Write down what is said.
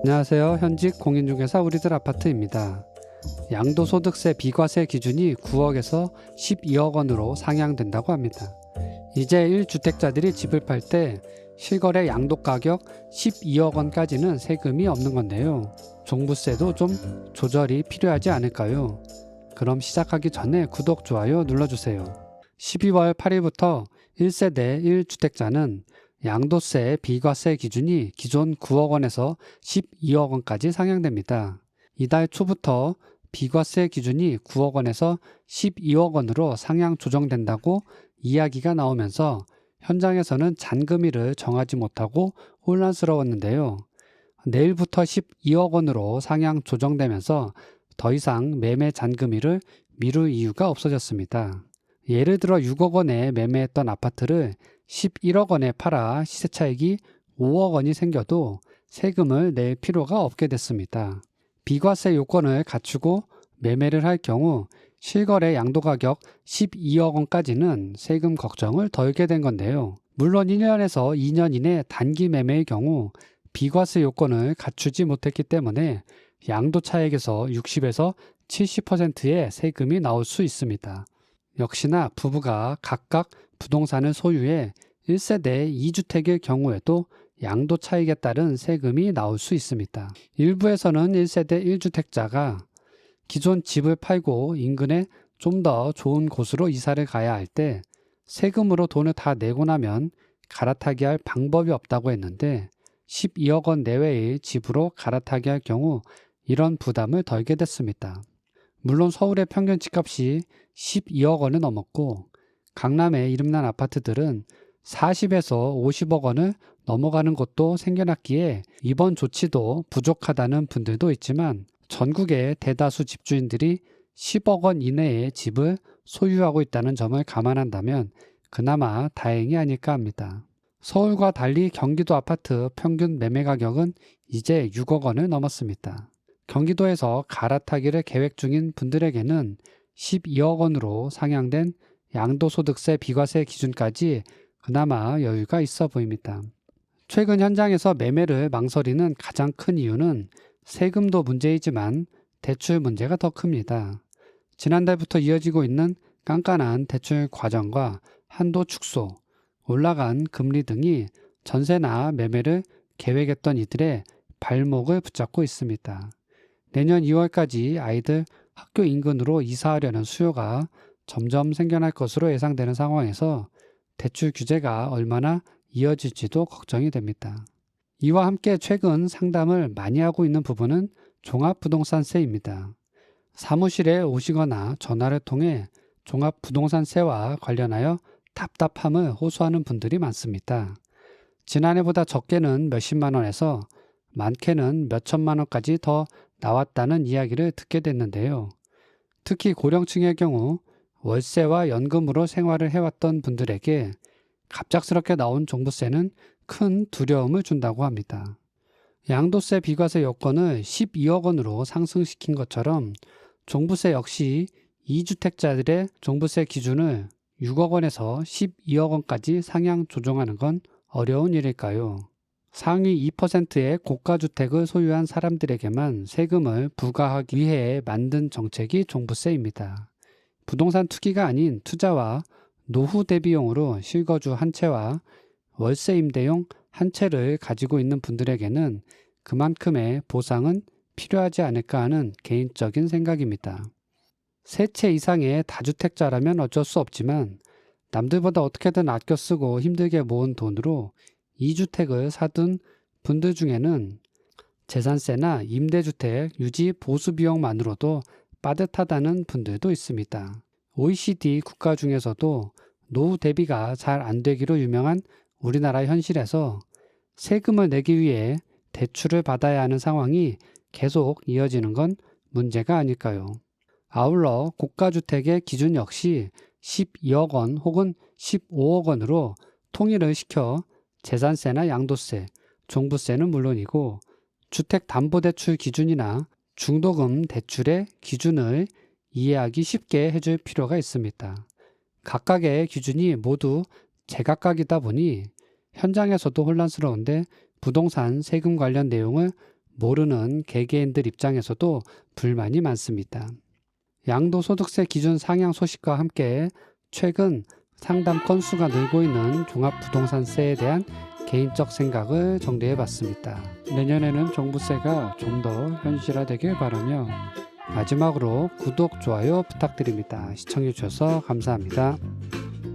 안녕하세요. 현직 공인중개사 우리들 아파트입니다. 양도소득세 비과세 기준이 9억에서 12억 원으로 상향된다고 합니다. 이제 1주택자들이 집을 팔 때 실거래 양도가격 12억 원까지는 세금이 없는 건데요. 종부세도 좀 조절이 필요하지 않을까요? 그럼 시작하기 전에 구독, 좋아요 눌러주세요. 12월 8일부터 1세대 1주택자는 양도세 비과세 기준이 기존 9억 원에서 12억 원까지 상향됩니다. 이달 초부터 비과세 기준이 9억 원에서 12억 원으로 상향 조정된다고 이야기가 나오면서 현장에서는 잔금일을 정하지 못하고 혼란스러웠는데요. 내일부터 12억 원으로 상향 조정되면서 더 이상 매매 잔금일을 미룰 이유가 없어졌습니다. 예를 들어 6억 원에 매매했던 아파트를 11억 원에 팔아 시세 차익이 5억 원이 생겨도 세금을 낼 필요가 없게 됐습니다. 비과세 요건을 갖추고 매매를 할 경우 실거래 양도가격 12억 원까지는 세금 걱정을 덜게 된 건데요. 물론 1년에서 2년 이내 단기 매매의 경우 비과세 요건을 갖추지 못했기 때문에 양도 차익에서 60에서 70%의 세금이 나올 수 있습니다. 역시나 부부가 각각 부동산을 소유해 1세대 2주택일 경우에도 양도 차익에 따른 세금이 나올 수 있습니다. 일부에서는 1세대 1주택자가 기존 집을 팔고 인근에 좀 더 좋은 곳으로 이사를 가야 할 때 세금으로 돈을 다 내고 나면 갈아타기 할 방법이 없다고 했는데 12억 원 내외의 집으로 갈아타기 할 경우 이런 부담을 덜게 됐습니다. 물론 서울의 평균 집값이 12억 원을 넘었고 강남의 이름난 아파트들은 40에서 50억 원을 넘어가는 곳도 생겨났기에 이번 조치도 부족하다는 분들도 있지만 전국의 대다수 집주인들이 10억 원 이내의 집을 소유하고 있다는 점을 감안한다면 그나마 다행이 아닐까 합니다. 서울과 달리 경기도 아파트 평균 매매 가격은 이제 6억 원을 넘었습니다. 경기도에서 갈아타기를 계획 중인 분들에게는 12억 원으로 상향된 양도소득세 비과세 기준까지 그나마 여유가 있어 보입니다. 최근 현장에서 매매를 망설이는 가장 큰 이유는 세금도 문제이지만 대출 문제가 더 큽니다. 지난달부터 이어지고 있는 깐깐한 대출 과정과 한도 축소, 올라간 금리 등이 전세나 매매를 계획했던 이들의 발목을 붙잡고 있습니다. 내년 2월까지 아이들 학교 인근으로 이사하려는 수요가 점점 생겨날 것으로 예상되는 상황에서 대출 규제가 얼마나 이어질지도 걱정이 됩니다. 이와 함께 최근 상담을 많이 하고 있는 부분은 종합부동산세입니다. 사무실에 오시거나 전화를 통해 종합부동산세와 관련하여 답답함을 호소하는 분들이 많습니다. 지난해보다 적게는 몇십만 원에서 많게는 몇천만 원까지 더 나왔다는 이야기를 듣게 됐는데요. 특히 고령층의 경우 월세와 연금으로 생활을 해왔던 분들에게 갑작스럽게 나온 종부세는 큰 두려움을 준다고 합니다. 양도세 비과세 요건을 12억 원으로 상승시킨 것처럼 종부세 역시 2주택자들의 종부세 기준을 6억 원에서 12억 원까지 상향 조정하는 건 어려운 일일까요? 상위 2%의 고가주택을 소유한 사람들에게만 세금을 부과하기 위해 만든 정책이 종부세입니다. 부동산 투기가 아닌 투자와 노후 대비용으로 실거주 한 채와 월세 임대용 한 채를 가지고 있는 분들에게는 그만큼의 보상은 필요하지 않을까 하는 개인적인 생각입니다. 세 채 이상의 다주택자라면 어쩔 수 없지만 남들보다 어떻게든 아껴 쓰고 힘들게 모은 돈으로 2주택을 사둔 분들 중에는 재산세나 임대주택 유지 보수 비용만으로도 빠듯하다는 분들도 있습니다. OECD 국가 중에서도 노후 대비가 잘 안 되기로 유명한 우리나라 현실에서 세금을 내기 위해 대출을 받아야 하는 상황이 계속 이어지는 건 문제가 아닐까요? 아울러 고가주택의 기준 역시 12억 원 혹은 15억 원으로 통일을 시켜 재산세나 양도세, 종부세는 물론이고 주택담보대출 기준이나 중도금 대출의 기준을 이해하기 쉽게 해줄 필요가 있습니다. 각각의 기준이 모두 제각각이다 보니 현장에서도 혼란스러운데 부동산 세금 관련 내용을 모르는 개개인들 입장에서도 불만이 많습니다. 양도소득세 기준 상향 소식과 함께 최근 상담 건수가 늘고 있는 종합부동산세에 대한 개인적 생각을 정리해 봤습니다. 내년에는 종부세가 좀 더 현실화되길 바라며 마지막으로 구독, 좋아요 부탁드립니다. 시청해 주셔서 감사합니다.